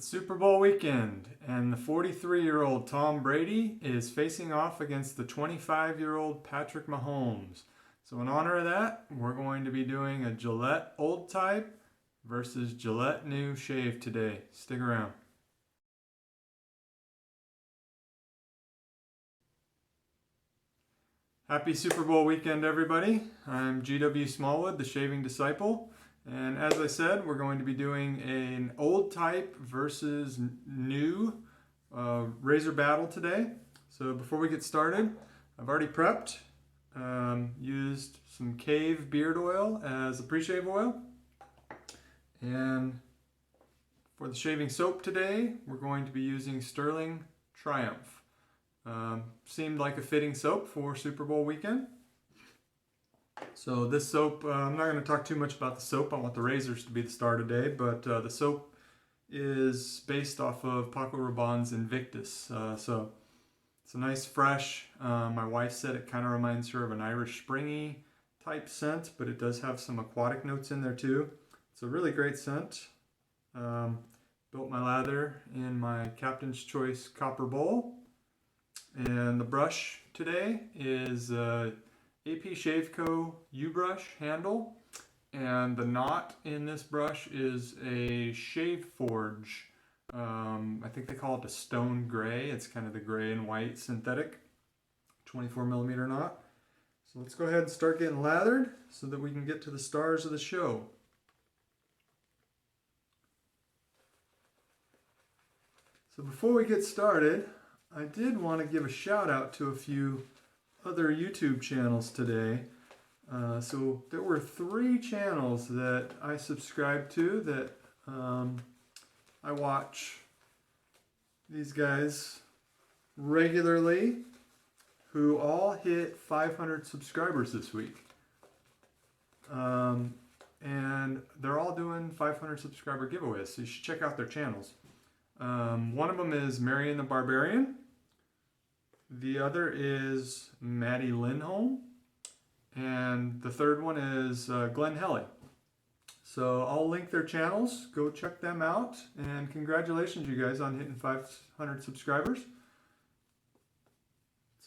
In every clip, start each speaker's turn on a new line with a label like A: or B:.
A: It's Super Bowl weekend, and the 43-year-old Tom Brady is facing off against the 25-year-old Patrick Mahomes. So in honor of that, we're going to be doing a Gillette Old Type versus Gillette New Shave today. Stick around. Happy Super Bowl weekend, everybody. I'm gwsmallwood, the shaving disciple. And as I said, we're going to be doing an old type versus new razor battle today. So before we get started, I've already prepped, used some Cave beard oil as a pre-shave oil. And for the shaving soap today, we're going to be using Sterling Triumph. Seemed like a fitting soap for Super Bowl weekend. So this soap, I'm not going to talk too much about the soap. I want the razors to be the star today, but the soap is based off of Paco Rabanne's Invictus. So it's a nice fresh, my wife said it kind of reminds her of an Irish Springy type scent, but it does have some aquatic notes in there too. It's a really great scent. Built my lather in my Captain's Choice copper bowl. And the brush today is AP Shave Co. U-brush handle, and the knot in this brush is a Shave Forge. I think they call it a stone gray. It's kind of the gray and white synthetic 24mm knot. So let's go ahead and start getting lathered so that we can get to the stars of the show. So before we get started, I did want to give a shout out to a few other YouTube channels today. So there were 3 channels that I subscribe to that I watch these guys regularly, who all hit 500 subscribers this week. And they're all doing 500 subscriber giveaways, so you should check out their channels. One of them is Marion the Barbarian. The other is Maddie Lindholm, and the third one is Glenn Helly. So I'll link their channels. Go check them out, and congratulations, you guys, on hitting 500 subscribers.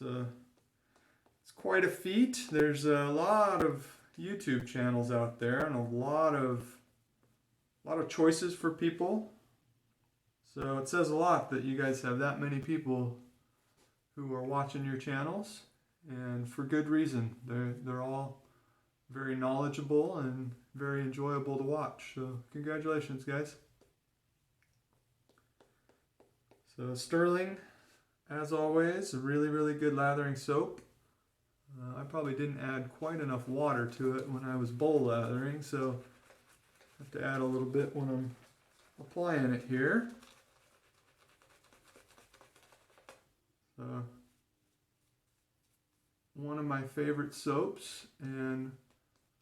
A: It's quite a feat. There's a lot of YouTube channels out there, and a lot of choices for people. So it says a lot that you guys have that many people who are watching your channels, and for good reason. They're all very knowledgeable and very enjoyable to watch. So congratulations, guys. So Sterling, as always, a really good lathering soap. I probably didn't add quite enough water to it when I was bowl lathering, so I have to add a little bit when I'm applying it here. One of my favorite soaps, and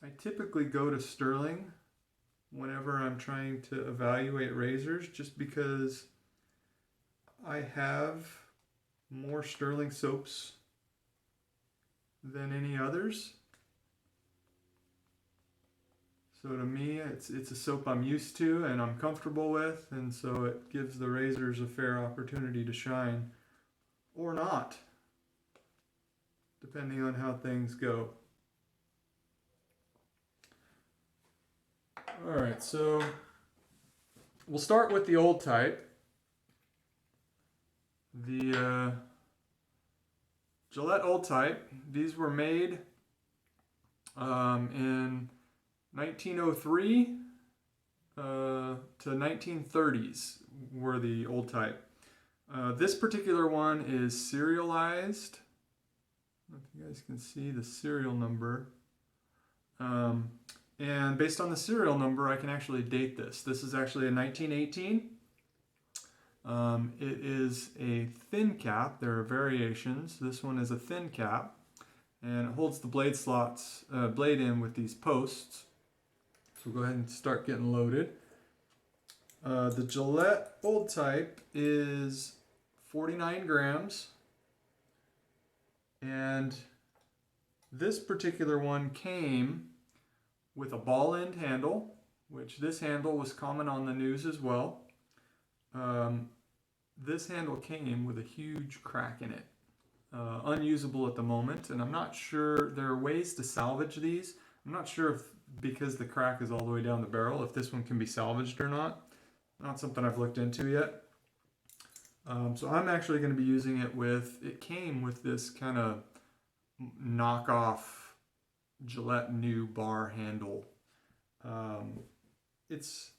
A: I typically go to Sterling whenever I'm trying to evaluate razors, just because I have more Sterling soaps than any others. So to me, it's a soap I'm used to and I'm comfortable with, and so it gives the razors a fair opportunity to shine. Or not, depending on how things go. Alright, so we'll start with the old type. The Gillette Old Type, these were made in 1903 to 1930s were the old type. This particular one is serialized. I don't know if you guys can see the serial number. And based on the serial number, I can actually date this. This is actually a 1918. It is a thin cap. There are variations. This one is a thin cap, and it holds the blade slots, blade in with these posts. So we'll go ahead and start getting loaded. The Gillette Old Type is 49 grams, and this particular one came with a ball end handle, which this handle was common on the news as well. This handle came with a huge crack in it. Unusable at the moment, and I'm not sure, there are ways to salvage these. I'm not sure if, because the crack is all the way down the barrel, if this one can be salvaged or not. Not something I've looked into yet. So I'm actually going to be using it with, it came with this kind of knockoff Gillette New bar handle. It's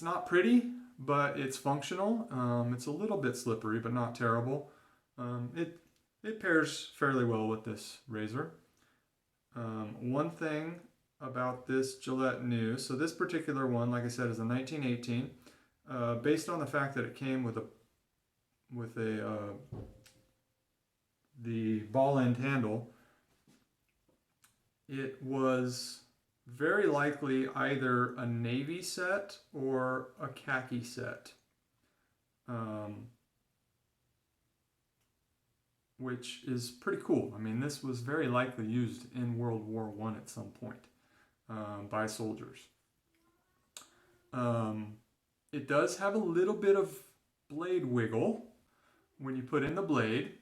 A: not pretty, but it's functional. It's a little bit slippery, but not terrible. It pairs fairly well with this razor. One thing about this Gillette New, so this particular one, like I said, is a 1918. Based on the fact that it came with the ball end handle, it was very likely either a navy set or a khaki set, which is pretty cool. I mean, this was very likely used in World War I at some point by soldiers. It does have a little bit of blade wiggle when you put in the blade.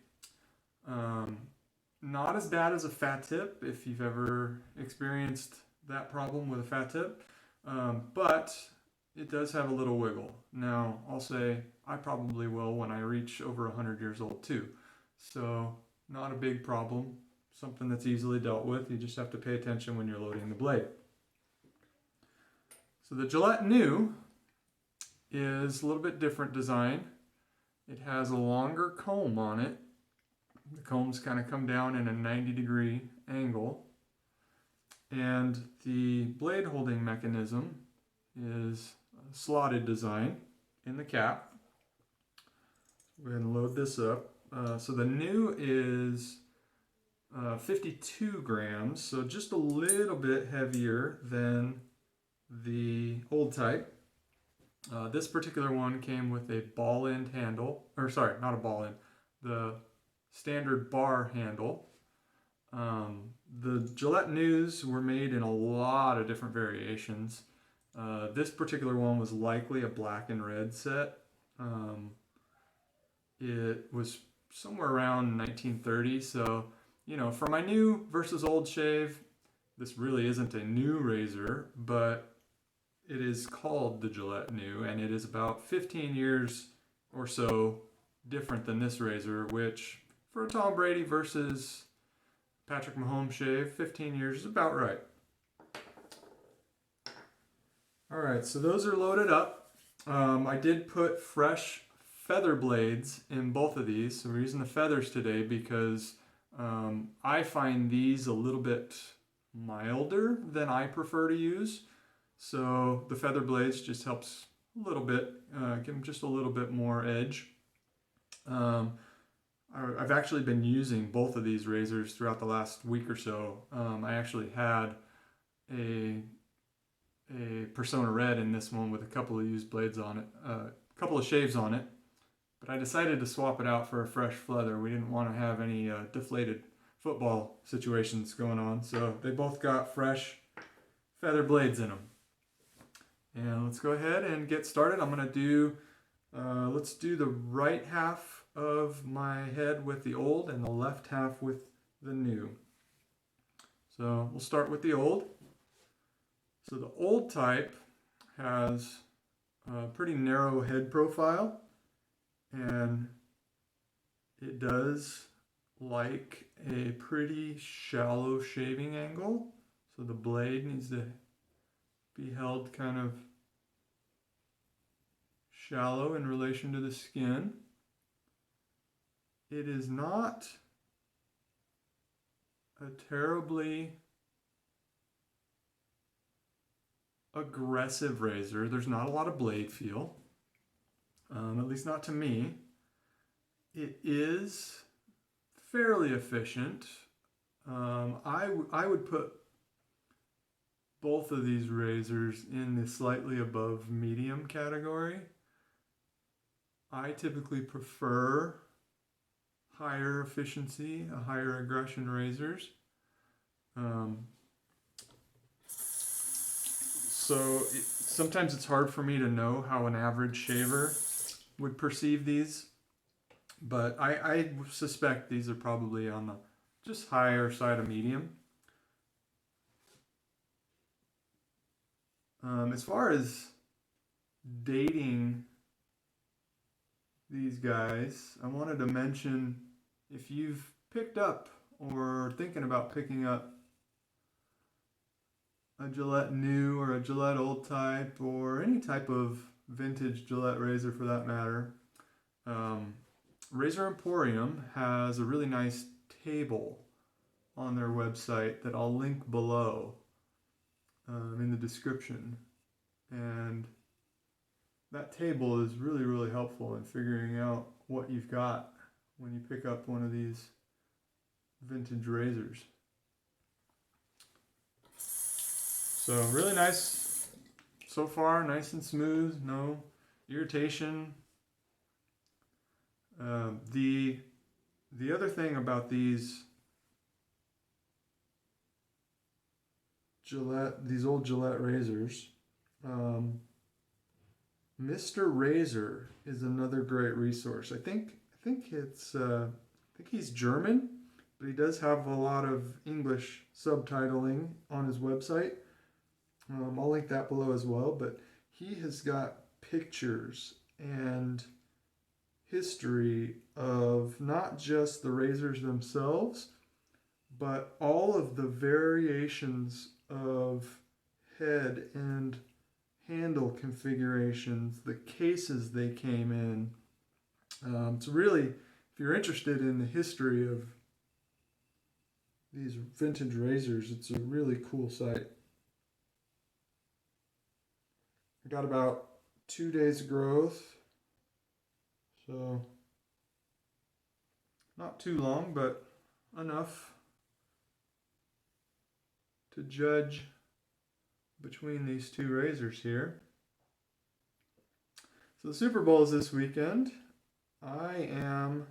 A: Not as bad as a fat tip, if you've ever experienced that problem with a fat tip, but it does have a little wiggle. Now, I'll say I probably will when I reach over 100 years old too. So, not a big problem, something that's easily dealt with. You just have to pay attention when you're loading the blade. So the Gillette New is a little bit different design. It has a longer comb on it. The combs kind of come down in a 90-degree angle. And the blade holding mechanism is a slotted design in the cap. We're going to load this up. So the New is 52 grams, so just a little bit heavier than the Old Type. This particular one came with a ball end handle, or sorry, not a ball end, the standard bar handle. The Gillette News were made in a lot of different variations. This particular one was likely a black and red set. It was somewhere around 1930, so, you know, for my new versus old shave, this really isn't a new razor, but it is called the Gillette New, and it is about 15 years or so different than this razor, which for a Tom Brady versus Patrick Mahomes shave, 15 years is about right. Alright, so those are loaded up. I did put fresh feather blades in both of these, so we're using the feathers today because I find these a little bit milder than I prefer to use. So the feather blades just helps a little bit, give them just a little bit more edge. I've actually been using both of these razors throughout the last week or so. I actually had a Persona Red in this one with a couple of used blades on it, a couple of shaves on it, but I decided to swap it out for a fresh feather. We didn't want to have any deflated football situations going on, so they both got fresh feather blades in them. And let's go ahead and get started. I'm going to do, let's do the right half of my head with the old and the left half with the new. So we'll start with the old. So the Old Type has a pretty narrow head profile, and it does like a pretty shallow shaving angle. So the blade needs to be held kind of shallow in relation to the skin. It is not a terribly aggressive razor. There's not a lot of blade feel, at least not to me. It is fairly efficient. I would put both of these razors in the slightly above medium category. I typically prefer higher efficiency, higher aggression razors. So sometimes it's hard for me to know how an average shaver would perceive these, but I suspect these are probably on the just higher side of medium. As far as dating these guys, I wanted to mention, if you've picked up or thinking about picking up a Gillette New or a Gillette Old Type or any type of vintage Gillette razor for that matter, Razor Emporium has a really nice table on their website that I'll link below in the description. And that table is really, really helpful in figuring out what you've got when you pick up one of these vintage razors. So really nice so far, nice and smooth, no irritation. The other thing about these old Gillette razors, Mr. Razor is another great resource. I think he's German, but he does have a lot of English subtitling on his website. I'll link that below as well, but he has got pictures and history of not just the razors themselves, but all of the variations of head and handle configurations, the cases they came in. It's really, if you're interested in the history of these vintage razors, it's a really cool site. I got about 2 days growth, so not too long, but enough to judge between these two razors here. So the Super Bowl is this weekend. I am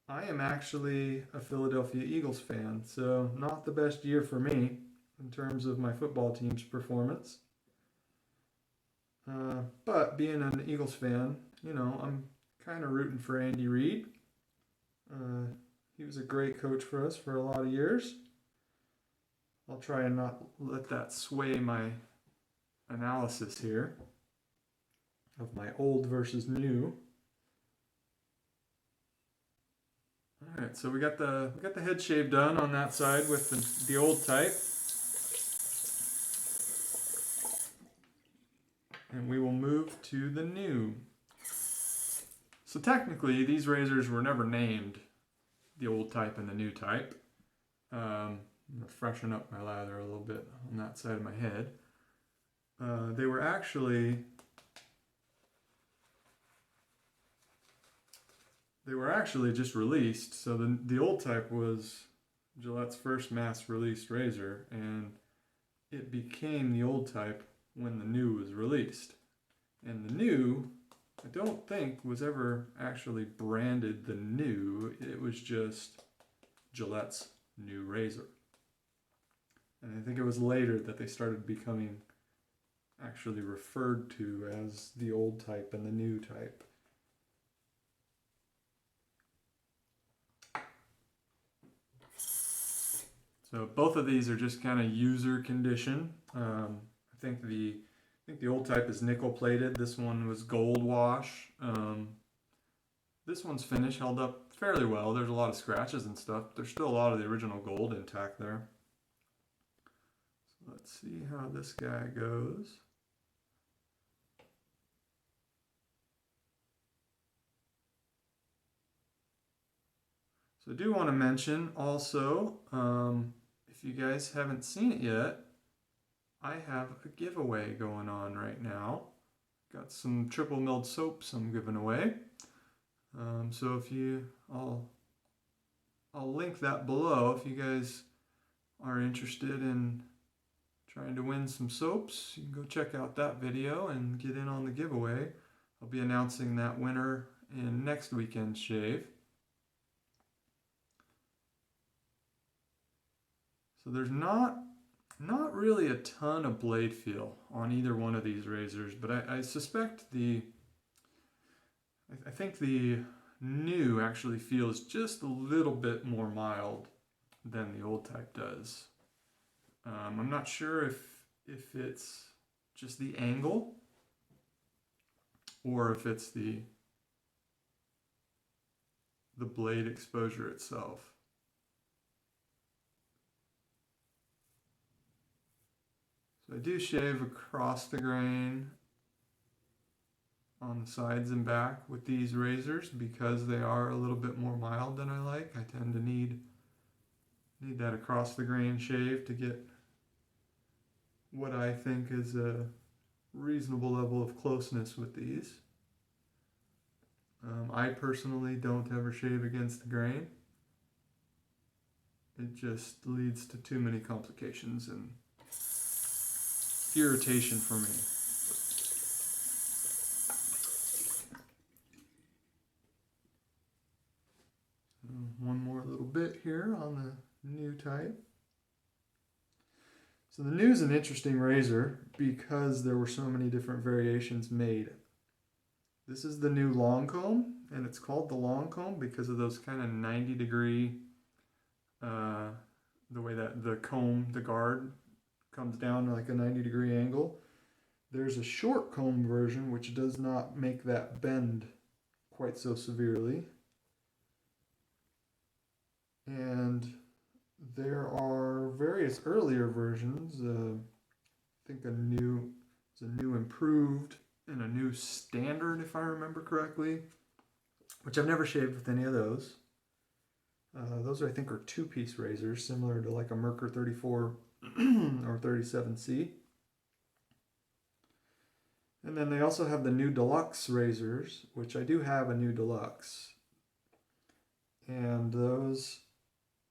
A: actually a Philadelphia Eagles fan, so not the best year for me in terms of my football team's performance. But being an Eagles fan, I'm kind of rooting for Andy Reid. He was a great coach for us for a lot of years. I'll try and not let that sway my analysis here of my old versus new. All right, so we got the head shave done on that side with the old type. And we will move to the new. So technically, these razors were never named the old type and the new type. I'm going to freshen up my lather a little bit on that side of my head. They were actually just released. So the old type was Gillette's first mass-released razor, and it became the old type when the new was released. And the new, I don't think, was ever actually branded the new. It was just Gillette's new razor. And I think it was later that they started becoming actually referred to as the old type and the new type. So both of these are just kind of user condition. I think the old type is nickel plated. This one was gold wash. This one's finish held up fairly well. There's a lot of scratches and stuff. There's still a lot of the original gold intact there. So let's see how this guy goes. So I do want to mention also, if you guys haven't seen it yet, I have a giveaway going on right now. Got some triple milled soaps I'm giving away. So I'll link that below if you guys are interested in trying to win some soaps. You can go check out that video and get in on the giveaway. I'll be announcing that winner in next weekend's shave. So there's not really a ton of blade feel on either one of these razors, but I suspect the I think the new actually feels just a little bit more mild than the old type does. I'm not sure if it's just the angle or if it's the blade exposure itself. So I do shave across the grain on the sides and back with these razors because they are a little bit more mild than I like. I tend to need that across the grain shave to get what I think is a reasonable level of closeness with these. I personally don't ever shave against the grain. It just leads to too many complications and irritation for me. One more little bit here on the new type. So the new is an interesting razor because there were so many different variations made. This is the new long comb, and it's called the long comb because of those kind of 90-degree, the way that the comb, the guard, comes down like a 90-degree angle. There's a short comb version which does not make that bend quite so severely. And there are various earlier versions. I think a new improved and a new standard, if I remember correctly, which I've never shaved with any of those. Those I think are two-piece razors, similar to like a Merkur 34 or 37C. And then they also have the new deluxe razors, which I do have a new deluxe. And those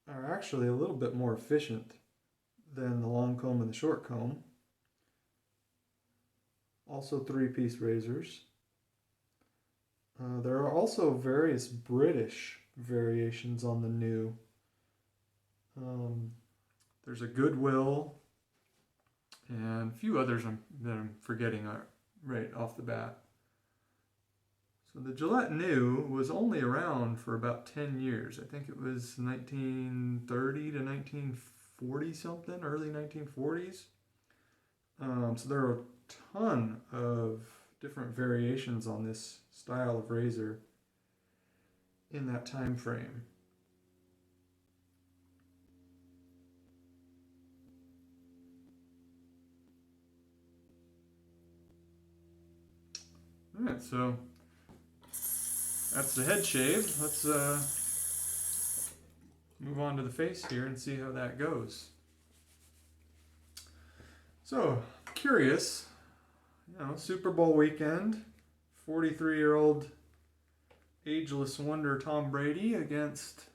A: are actually a little bit more efficient than the long comb and the short comb. Also three-piece razors. There are also various British variations on the new. There's a Goodwill and a few others that I'm forgetting right off the bat. So the Gillette New was only around for about 10 years. I think it was 1930 to 1940 something, early 1940s. So there are a ton of different variations on this style of razor in that time frame. All right, so that's the head shave. Let's move on to the face here and see how that goes. So, curious, Super Bowl weekend, 43-year-old ageless wonder Tom Brady against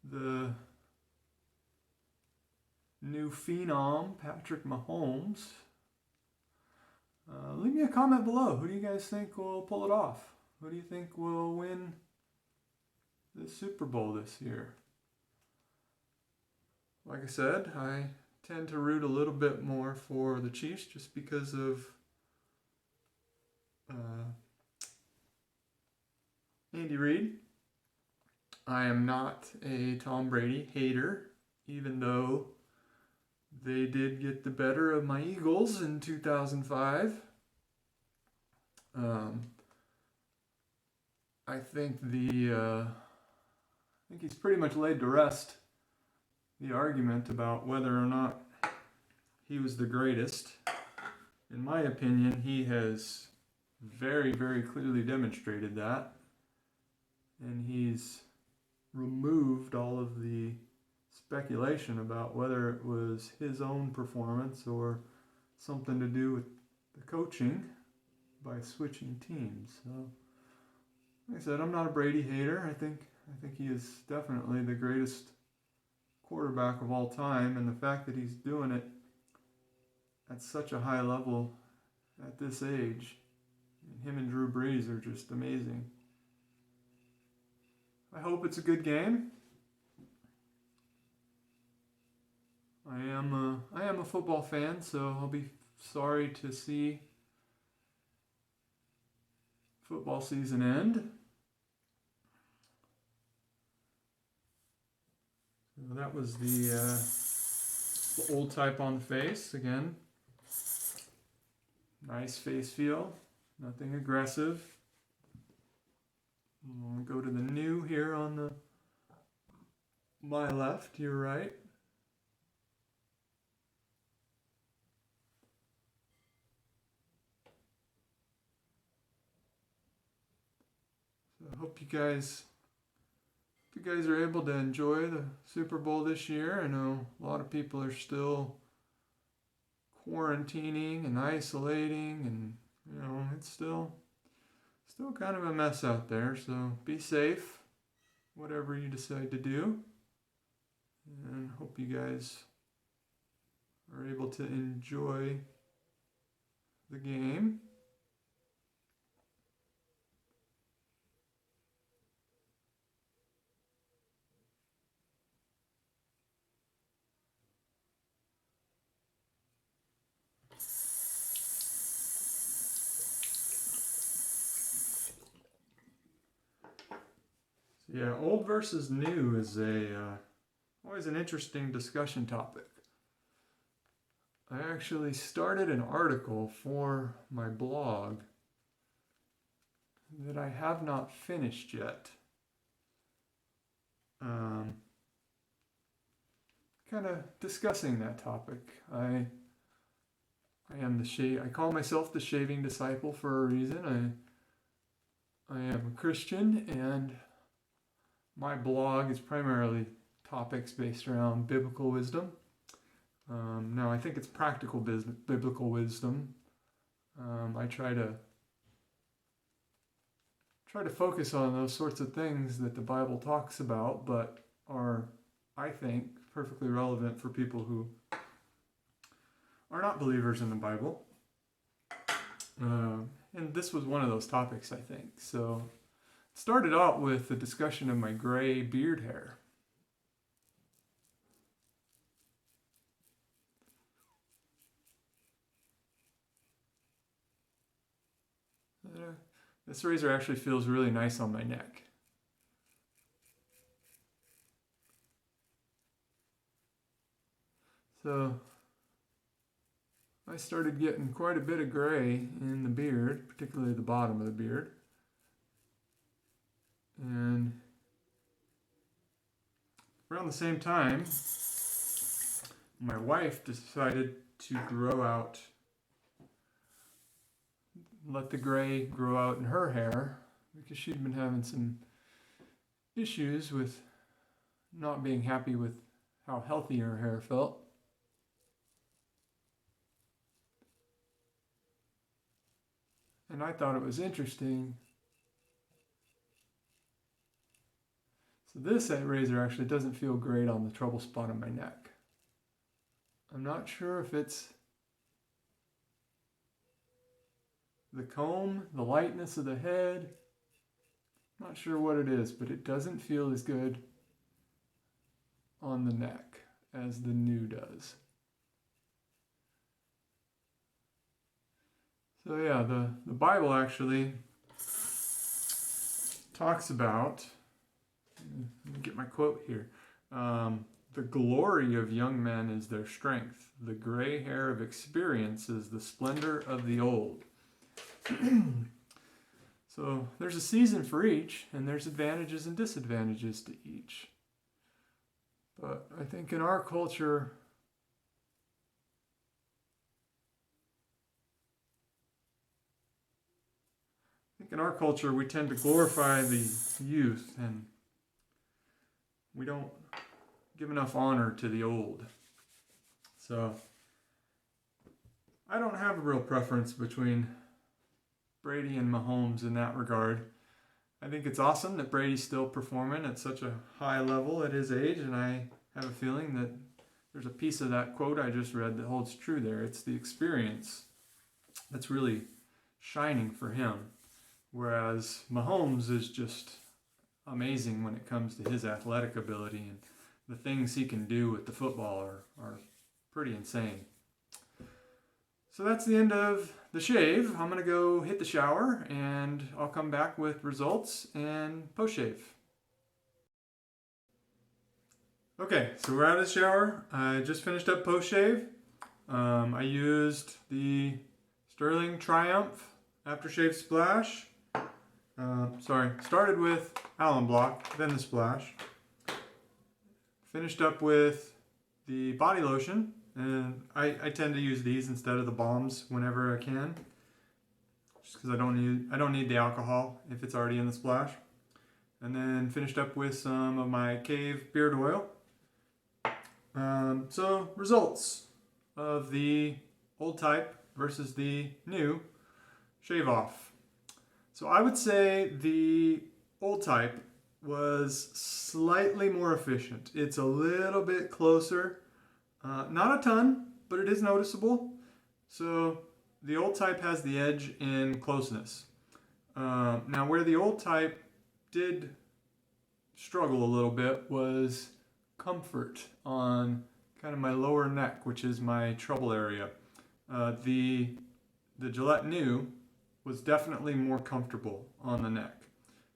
A: the new phenom Patrick Mahomes. Leave me a comment below. Who do you guys think will pull it off? Who do you think will win the Super Bowl this year? Like I said, I tend to root a little bit more for the Chiefs just because of Andy Reid. I am not a Tom Brady hater, even though they did get the better of my Eagles in 2005. I think he's pretty much laid to rest the argument about whether or not he was the greatest. In my opinion, he has very, very clearly demonstrated that. And he's removed all of the speculation about whether it was his own performance or something to do with the coaching by switching teams. So, like I said, I'm not a Brady hater. I think he is definitely the greatest quarterback of all time, and the fact that he's doing it at such a high level at this age, him and Drew Brees are just amazing. I hope it's a good game. I am a football fan, so I'll be sorry to see football season end. So that was the old type on the face again. Nice face feel, nothing aggressive. We'll go to the new here on my left, your right. So I hope you guys are able to enjoy the Super Bowl this year. I know a lot of people are still quarantining and isolating, and it's still kind of a mess out there. So be safe, whatever you decide to do, and hope you guys are able to enjoy the game. Yeah, old versus new is always an interesting discussion topic. I actually started an article for my blog that I have not finished yet. Kind of discussing that topic. I call myself the shaving disciple for a reason. I am a Christian, and my blog is primarily topics based around biblical wisdom. Now, I think it's practical biblical wisdom. I try to focus on those sorts of things that the Bible talks about, but are, I think, perfectly relevant for people who are not believers in the Bible. And this was one of those topics, I think. So started out with the discussion of my gray beard hair. This razor actually feels really nice on my neck. So I started getting quite a bit of gray in the beard, particularly the bottom of the beard. And around the same time, my wife decided to let the gray grow out in her hair, because she'd been having some issues with not being happy with how healthy her hair felt. And I thought it was interesting. So this razor actually doesn't feel great on the trouble spot on my neck. I'm not sure if it's the comb, the lightness of the head. I'm not sure what it is, but it doesn't feel as good on the neck as the new does. So yeah, the Bible actually talks about, let me get my quote here, the glory of young men is their strength. The gray hair of experience is the splendor of the old. So there's a season for each, and there's advantages and disadvantages to each. But I think in our culture, we tend to glorify the youth, and we don't give enough honor to the old. So I don't have a real preference between Brady and Mahomes in that regard. I think it's awesome that Brady's still performing at such a high level at his age, and I have a feeling that there's a piece of that quote I just read that holds true there. It's the experience that's really shining for him, whereas Mahomes is just amazing when it comes to his athletic ability, and the things he can do with the football are pretty insane. So that's the end of the shave. I'm gonna go hit the shower and I'll come back with results and post-shave. Okay, so we're out of the shower. I just finished up post-shave. I used the Sterling Triumph Aftershave Splash. Started with Alum Block, then the Splash. Finished up with the body lotion, and I tend to use these instead of the balms whenever I can, just because I don't need the alcohol if it's already in the splash. And then finished up with some of my Cave beard oil. So results of the Old Type versus the new shave off. So I would say the Old Type was slightly more efficient. It's a little bit closer, not a ton, but it is noticeable. So the Old Type has the edge in closeness. Now where the Old Type did struggle a little bit was comfort on kind of my lower neck, which is my trouble area. The Gillette New was definitely more comfortable on the neck.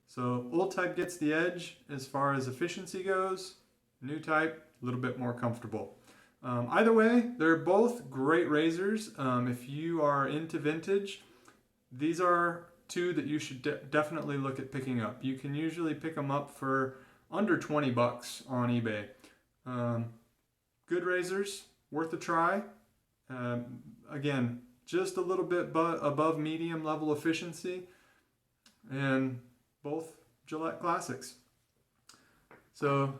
A: So Old Type gets the edge as far as efficiency goes. New Type, a little bit more comfortable. Either way, they're both great razors. If you are into vintage, these are two that you should definitely look at picking up. You can usually pick them up for under 20 bucks on eBay. Good razors, worth a try. Again, just a little bit above medium level efficiency, and both Gillette classics. So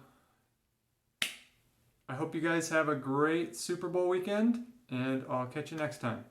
A: I hope you guys have a great Super Bowl weekend, and I'll catch you next time.